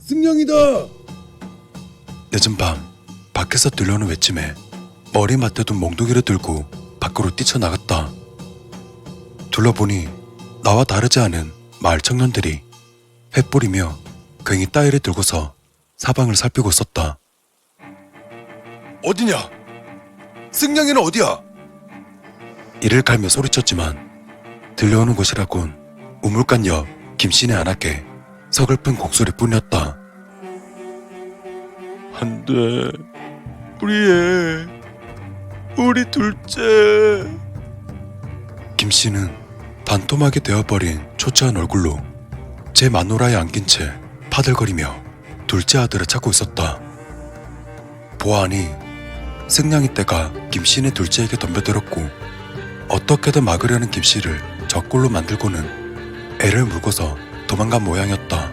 승냥이다! 늦은 밤 밖에서 들려오는 외침에 머리 맞대둔 몽둥이를 들고 밖으로 뛰쳐나갔다. 둘러보니 나와 다르지 않은 마을 청년들이 횃불이며 괭이 따위를 들고서 사방을 살피고 있었다. 어디냐? 승냥이는 어디야? 이를 갈며 소리쳤지만 들려오는 곳이라곤 우물간 옆 김씨네 안악에 서글픈 곡소리뿐이었다. 안돼, 우리의 우리 둘째. 김씨는 반토막이 되어버린 초췌한 얼굴로 제 마누라에 안긴 채 파들거리며 둘째 아들을 찾고 있었다. 보아하니 승냥이 떼가 김씨네 둘째에게 덤벼들었고 어떻게든 막으려는 김씨를 적골로 만들고는 애를 물고서 도망간 모양이었다.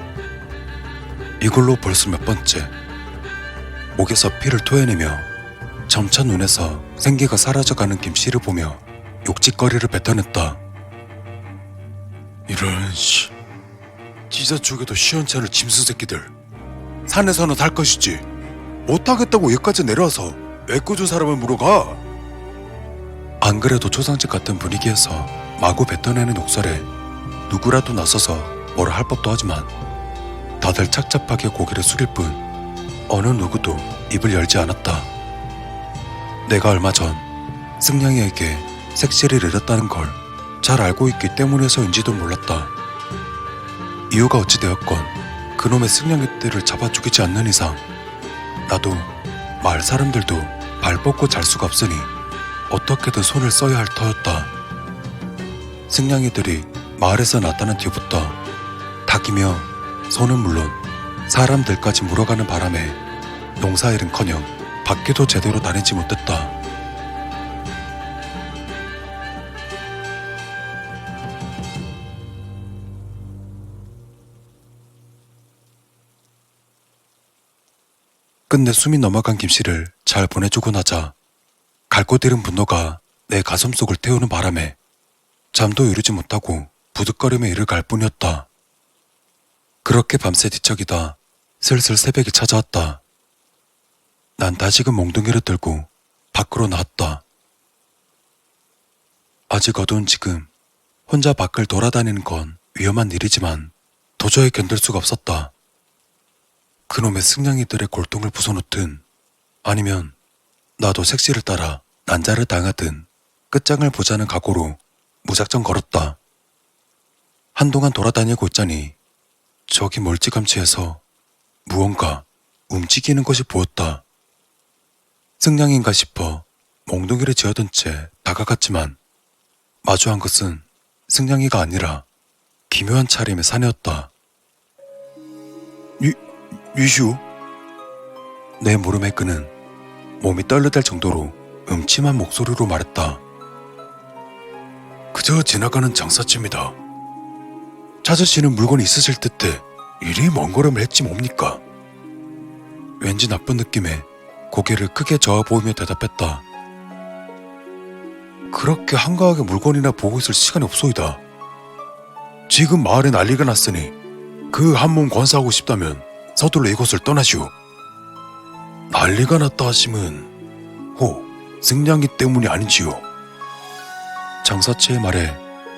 이걸로 벌써 몇 번째. 목에서 피를 토해내며 점차 눈에서 생기가 사라져가는 김씨를 보며 욕짓거리를 뱉어냈다. 이런 지자 쪽에도 시원찮을 짐승 새끼들. 산에서는 살 것이지 못하겠다고 여기까지 내려와서 애꿎은 사람을 물어가. 안 그래도 초상집 같은 분위기에서 마구 뱉어내는 욕설에 누구라도 나서서 뭐라 할 법도 하지만 다들 착잡하게 고개를 숙일 뿐 어느 누구도 입을 열지 않았다. 내가 얼마 전 승냥이에게 색시를 잃었다는 걸 잘 알고 있기 때문에서인지도 몰랐다. 이유가 어찌 되었건 그놈의 승냥이들을 잡아 죽이지 않는 이상 나도 마을 사람들도 발 뻗고 잘 수가 없으니 어떻게든 손을 써야 할 터였다. 승냥이들이 마을에서 나타난 뒤부터 닭이며 소는 물론 사람들까지 물어가는 바람에 농사일은커녕 밖에도 제대로 다니지 못했다. 끝내 숨이 넘어간 김씨를 잘 보내주고 나자 갈고 잃은 분노가 내 가슴속을 태우는 바람에 잠도 이루지 못하고 부득거리며 이를 갈 뿐이었다. 그렇게 밤새 뒤척이다 슬슬 새벽이 찾아왔다. 난 다시금 몽둥이를 들고 밖으로 나왔다. 아직 어두운 지금 혼자 밖을 돌아다니는 건 위험한 일이지만 도저히 견딜 수가 없었다. 그놈의 승냥이들의 골통을 부숴놓든 아니면 나도 색시를 따라 난자를 당하든 끝장을 보자는 각오로 무작정 걸었다. 한동안 돌아다니고 있자니 저기 멀찌감치해서 무언가 움직이는 것이 보였다. 승냥인가 싶어 몽둥이를 쥐어든 채 다가갔지만 마주한 것은 승냥이가 아니라 기묘한 차림의 사내였다. 유슈? 내 물음에 그는 몸이 떨려댈 정도로 음침한 목소리로 말했다. 그저 지나가는 장사치입니다. 찾으시는 물건이 있으실 듯해 이리 먼 걸음을 했지 뭡니까? 왠지 나쁜 느낌에 고개를 크게 저어 보이며 대답했다. 그렇게 한가하게 물건이나 보고 있을 시간이 없소이다. 지금 마을에 난리가 났으니 그 한 몸 건사하고 싶다면 서둘러 이곳을 떠나시오. 난리가 났다 하심은 승냥이 때문이 아닌지요. 장사치의 말에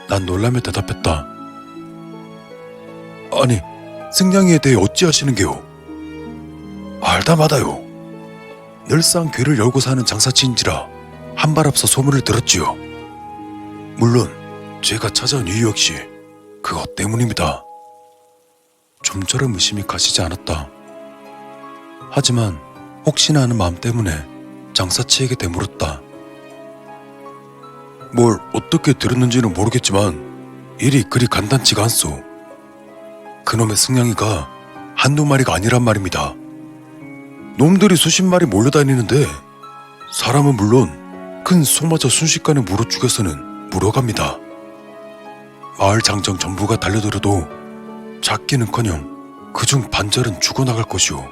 난 놀라며 대답했다. 아니, 승냥이에 대해 어찌하시는 게요? 알다 마다요. 늘상 귀를 열고 사는 장사치인지라 한 발 앞서 소문을 들었지요. 물론 제가 찾아온 이유 역시 그것 때문입니다. 좀처럼 의심이 가시지 않았다. 하지만 혹시나 하는 마음 때문에 장사치에게 되물었다. 뭘 어떻게 들었는지는 모르겠지만 일이 그리 간단치가 않소. 그놈의 승냥이가 한두 마리가 아니란 말입니다. 놈들이 수십 마리 몰려다니는데 사람은 물론 큰 소마저 순식간에 물어 죽여서는 물어갑니다. 마을 장정 전부가 달려들어도 작기는커녕 그중 반절은 죽어나갈 것이오.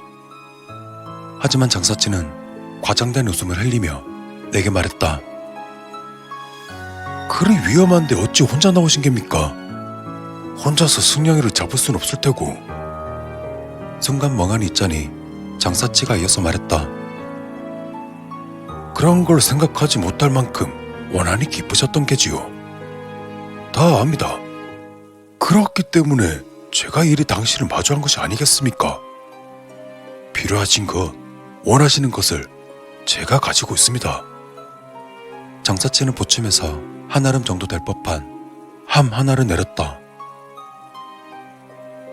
하지만 장사치는 과장된 웃음을 흘리며 내게 말했다. 그리 위험한데 어찌 혼자 나오신 겁니까? 혼자서 승냥이를 잡을 순 없을 테고. 순간 멍하니 있자니 장사치가 이어서 말했다. 그런 걸 생각하지 못할 만큼 원한이 깊으셨던 게지요. 다 압니다. 그렇기 때문에 제가 이리 당신을 마주한 것이 아니겠습니까? 필요하신 것, 원하시는 것을 제가 가지고 있습니다. 장사치는 보침에서 한아름 정도 될 법한 함 하나를 내렸다.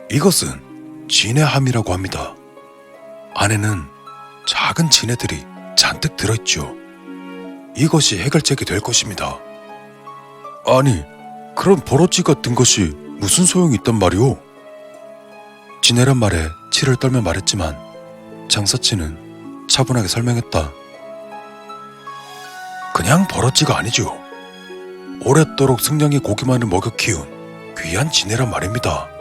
이것은 진의 함이라고 합니다. 안에는 작은 진해들이 잔뜩 들어있죠. 이것이 해결책이 될 것입니다. 아니, 그런 버러지 같은 것이 무슨 소용이 있단 말이오? 진해란 말에 치를 떨며 말했지만 장사치는 차분하게 설명했다. 그냥 버러지가 아니죠. 오랫도록 승냥이 고기만을 먹여 키운 귀한 진해란 말입니다.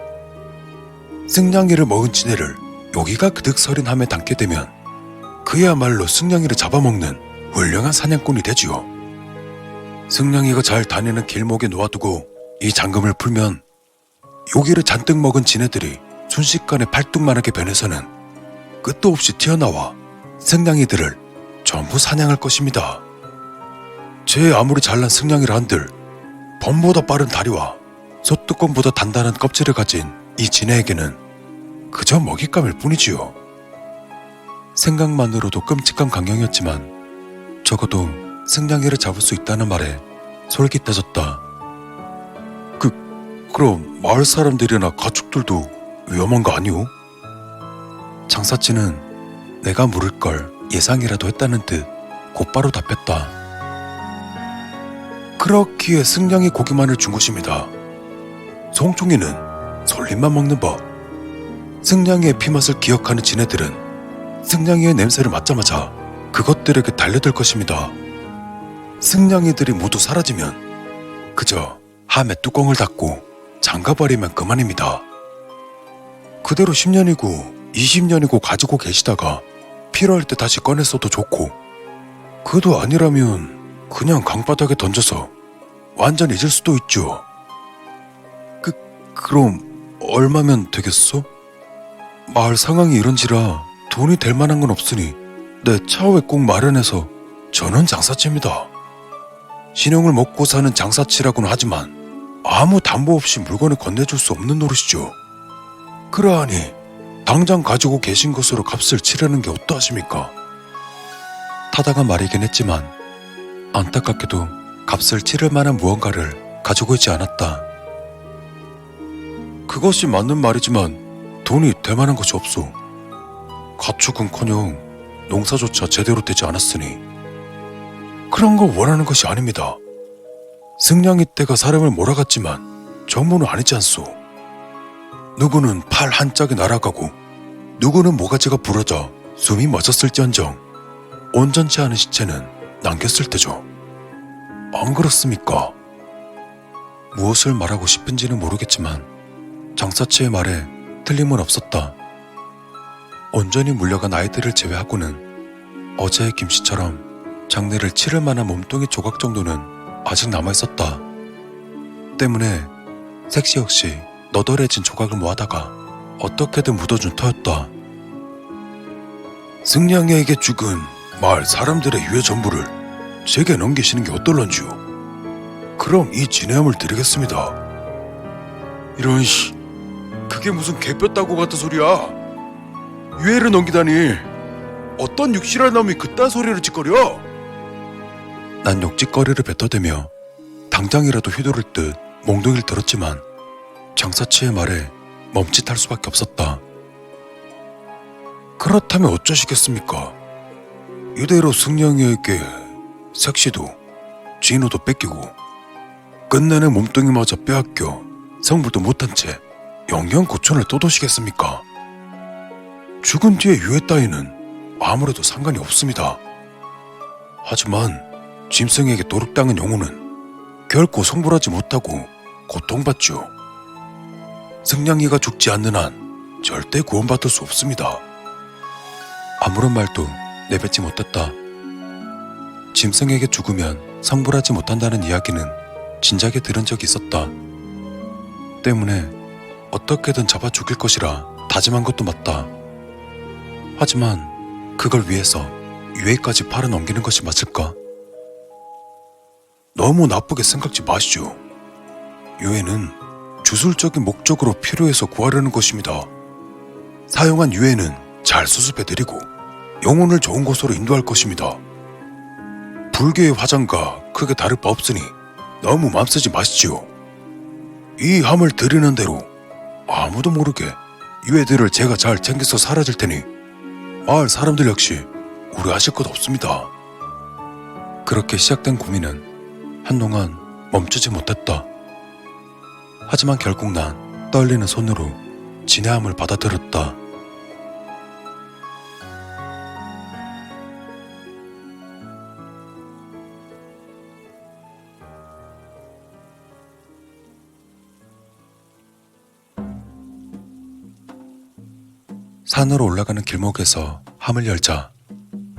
승냥이를 먹은 진해를 요기가 그득 서린 함에 담게 되면 그야말로 승냥이를 잡아먹는 훌륭한 사냥꾼이 되지요. 승냥이가 잘 다니는 길목에 놓아두고 이 잠금을 풀면 요기를 잔뜩 먹은 진해들이 순식간에 팔뚝만하게 변해서는 끝도 없이 튀어나와 승냥이들을 전부 사냥할 것입니다. 제 아무리 잘난 승냥이라 한들 범보다 빠른 다리와 소뚜껑보다 단단한 껍질을 가진 이 진해에게는 그저 먹잇감일 뿐이지요. 생각만으로도 끔찍한 광경이었지만 적어도 승냥이를 잡을 수 있다는 말에 솔깃해졌다. 그럼 마을 사람들이나 가축들도 위험한 거 아니오? 장사치는 내가 물을 걸 예상이라도 했다는 듯 곧바로 답했다. 그렇기에 승냥이 고기만을 준 것입니다. 송충이는 솔잎만 먹는 법. 승냥이의 피맛을 기억하는 진해들은 승냥이의 냄새를 맡자마자 그것들에게 달려들 것입니다. 승냥이들이 모두 사라지면 그저 함에 뚜껑을 닫고 잠가버리면 그만입니다. 그대로 10년이고 20년이고 가지고 계시다가 필요할 때 다시 꺼냈어도 좋고, 그도 아니라면 그냥 강바닥에 던져서 완전 잊을 수도 있죠. 그럼 얼마면 되겠소? 마을 상황이 이런지라 돈이 될 만한 건 없으니 내 차후에 꼭 마련해서 저는 장사치입니다. 신용을 먹고 사는 장사치라고는 하지만 아무 담보 없이 물건을 건네줄 수 없는 노릇이죠. 그러하니 당장 가지고 계신 것으로 값을 치르는 게 어떠하십니까? 타다가 말이긴 했지만 안타깝게도 값을 치를 만한 무언가를 가지고 있지 않았다. 그것이 맞는 말이지만 돈이 될 만한 것이 없소. 가축은커녕 농사조차 제대로 되지 않았으니 그런 거 원하는 것이 아닙니다. 승냥이 떼가 사람을 몰아갔지만 전부는 아니지 않소. 누구는 팔 한 짝이 날아가고 누구는 모가지가 부러져 숨이 멎었을지언정 온전치 않은 시체는 남겼을 테죠. 안 그렇습니까? 무엇을 말하고 싶은지는 모르겠지만 장사치의 말에 틀림은 없었다. 온전히 물려간 아이들을 제외하고는 어제의 김씨처럼 장례를 치를 만한 몸뚱이 조각 정도는 아직 남아있었다. 때문에 색시 역시 너덜해진 조각을 모아다가 어떻게든 묻어준 터였다. 승냥이에게 죽은 마을 사람들의 유해 전부를 제게 넘기시는 게 어떨런지요? 그럼 이 진해함을 드리겠습니다. 이런 그게 무슨 개뼈 따고 같은 소리야? 유해를 넘기다니 어떤 육실한 놈이 그딴 소리를 짓거려? 난 욕짓거리를 뱉어대며 당장이라도 휘두를 듯 몽둥이를 들었지만 장사치의 말에 멈칫할 수밖에 없었다. 그렇다면 어쩌시겠습니까? 이대로 승냥이에게 색시도 진호도 뺏기고 끝내내 몸뚱이마저 빼앗겨 성불도 못한 채 영영 고촌을 떠도시겠습니까? 죽은 뒤에 유해 따위는 아무래도 상관이 없습니다. 하지만 짐승에게 도륙당한 영혼은 결코 성불하지 못하고 고통받죠. 승냥이가 죽지 않는 한 절대 구원받을 수 없습니다. 아무런 말도 내뱉지 못했다. 짐승에게 죽으면 성불하지 못한다는 이야기는 진작에 들은 적이 있었다. 때문에 어떻게든 잡아 죽일 것이라 다짐한 것도 맞다. 하지만 그걸 위해서 유해까지 팔아넘기는 것이 맞을까? 너무 나쁘게 생각지 마시죠. 유해는 주술적인 목적으로 필요해서 구하려는 것입니다. 사용한 유해는 잘 수습해드리고 영혼을 좋은 곳으로 인도할 것입니다. 불교의 화장과 크게 다를 바 없으니 너무 맘쓰지 마시지요. 이 함을 드리는 대로 아무도 모르게 유해들을 제가 잘 챙겨서 사라질 테니 마을 사람들 역시 우려하실 것 없습니다. 그렇게 시작된 고민은 한동안 멈추지 못했다. 하지만 결국 난 떨리는 손으로 진의 함을 받아들였다. 산으로 올라가는 길목에서 함을 열자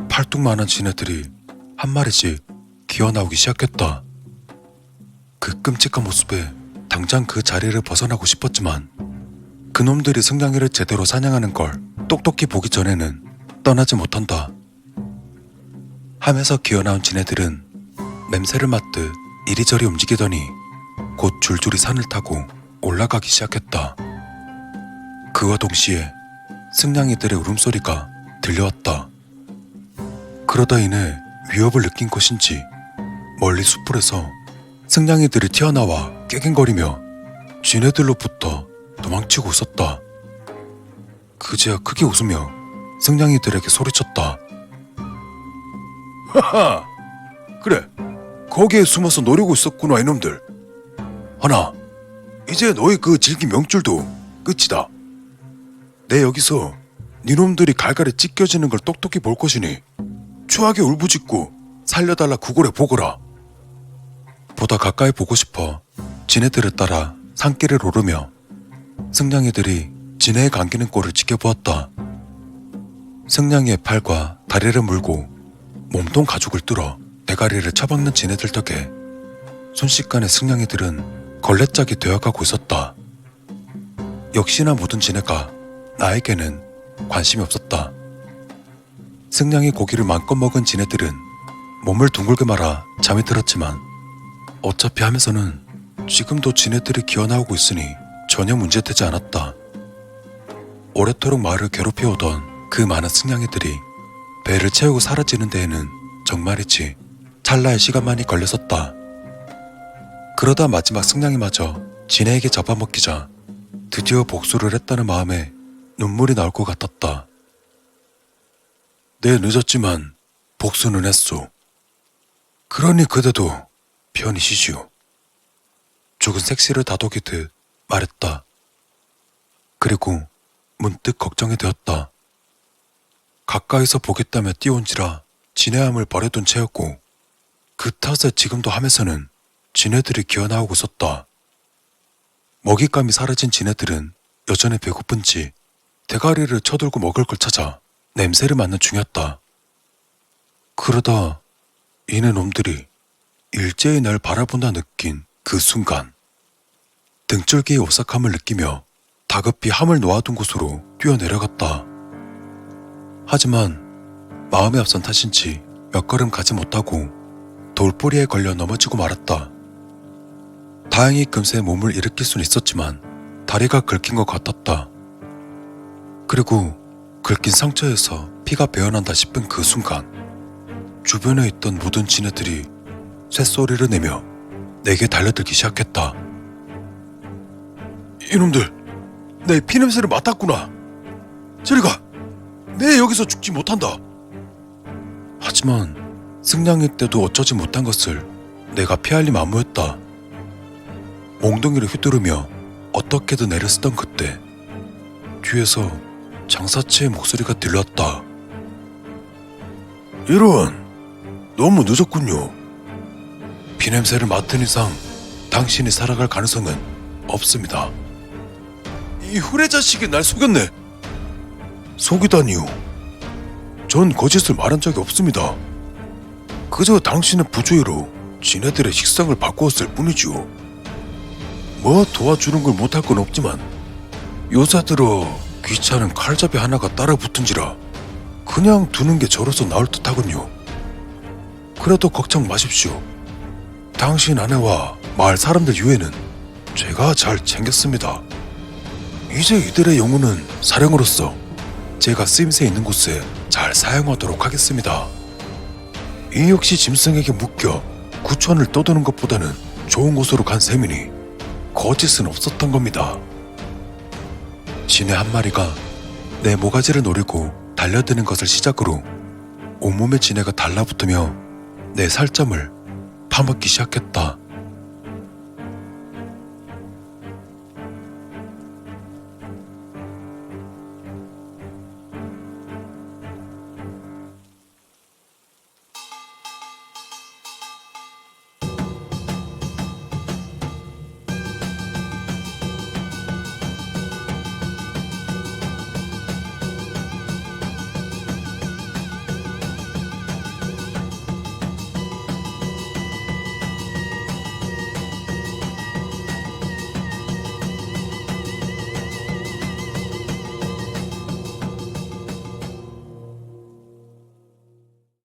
팔뚝만한 지네들이 한 마리씩 기어나오기 시작했다. 그 끔찍한 모습에 당장 그 자리를 벗어나고 싶었지만 그놈들이 승냥이를 제대로 사냥하는 걸 똑똑히 보기 전에는 떠나지 못한다. 함에서 기어나온 지네들은 냄새를 맡듯 이리저리 움직이더니 곧 줄줄이 산을 타고 올라가기 시작했다. 그와 동시에 승냥이들의 울음소리가 들려왔다. 그러다 이내 위협을 느낀 것인지 멀리 숲풀에서 승냥이들이 튀어나와 깨갱거리며 쥐네들로부터 도망치고 있었다. 그제야 크게 웃으며 승냥이들에게 소리쳤다. 하하! 그래, 거기에 숨어서 노리고 있었구나 이놈들. 하나, 이제 너희 그 질긴 명줄도 끝이다. 내 여기서 니놈들이 갈갈이 찢겨지는 걸 똑똑히 볼 것이니 추하게 울부짖고 살려달라 구걸해 보거라. 보다 가까이 보고 싶어 지네들을 따라 산길을 오르며 승냥이들이 지네에 감기는 꼴을 지켜보았다. 승냥이의 팔과 다리를 물고 몸통 가죽을 뚫어 대가리를 쳐박는 지네들 덕에 순식간에 승냥이들은 걸레짝이 되어가고 있었다. 역시나 모든 지네가 나에게는 관심이 없었다. 승냥이 고기를 마음껏 먹은 지네들은 몸을 둥글게 말아 잠이 들었지만 어차피 하면서는 지금도 지네들이 기어나오고 있으니 전혀 문제되지 않았다. 오래도록 마을을 괴롭혀오던 그 많은 승냥이들이 배를 채우고 사라지는 데에는 정말이지 찰나의 시간만이 걸렸었다. 그러다 마지막 승냥이마저 지네에게 잡아먹히자 드디어 복수를 했다는 마음에 눈물이 나올 것 같았다. 네, 늦었지만 복수는 했소. 그러니 그대도 편히 쉬시오. 죽은 색시를 다독이듯 말했다. 그리고 문득 걱정이 되었다. 가까이서 보겠다며 뛰어온지라 지네함을 버려둔 채였고 그 탓에 지금도 함에서는 지네들이 기어나오고 있었다. 먹잇감이 사라진 지네들은 여전히 배고픈지 대가리를 쳐들고 먹을 걸 찾아 냄새를 맡는 중이었다. 그러다 이내 놈들이 일제히 날 바라본다 느낀 그 순간 등줄기의 오싹함을 느끼며 다급히 함을 놓아둔 곳으로 뛰어내려갔다. 하지만 마음이 앞선 탓인지 몇 걸음 가지 못하고 돌뿌리에 걸려 넘어지고 말았다. 다행히 금세 몸을 일으킬 수는 있었지만 다리가 긁힌 것 같았다. 그리고 긁힌 상처에서 피가 배어난다 싶은 그 순간 주변에 있던 모든 지네들이 쇳소리를 내며 내게 달려들기 시작했다. 이놈들, 내 피냄새를 맡았구나. 저리 가! 내 여기서 죽지 못한다. 하지만 승냥이 때도 어쩌지 못한 것을 내가 피할 리 만무했다. 몽둥이를 휘두르며 어떻게든 애를 쓰던 그때 뒤에서 장사치의 목소리가 들렸다. 이런, 너무 늦었군요. 피냄새를 맡은 이상 당신이 살아갈 가능성은 없습니다. 이 후레자식이 날 속였네. 속이다니요. 전 거짓을 말한 적이 없습니다. 그저 당신의 부주의로 지네들의 식상을 바꾸었을 뿐이지요. 뭐 도와주는 걸 못할 건 없지만 요새 들어 귀찮은 칼잡이 하나가 따라 붙은지라 그냥 두는 게 저로서 나을 듯하군요. 그래도 걱정 마십시오. 당신 아내와 마을 사람들 유해는 제가 잘 챙겼습니다. 이제 이들의 영혼은 사령으로서 제가 쓰임새 있는 곳에 잘 사용하도록 하겠습니다. 이 역시 짐승에게 묶여 구천을 떠도는 것보다는 좋은 곳으로 간 셈이니 거짓은 없었던 겁니다. 진해 한 마리가 내 모가지를 노리고 달려드는 것을 시작으로 온몸의 진해가 달라붙으며 내 살점을 파먹기 시작했다.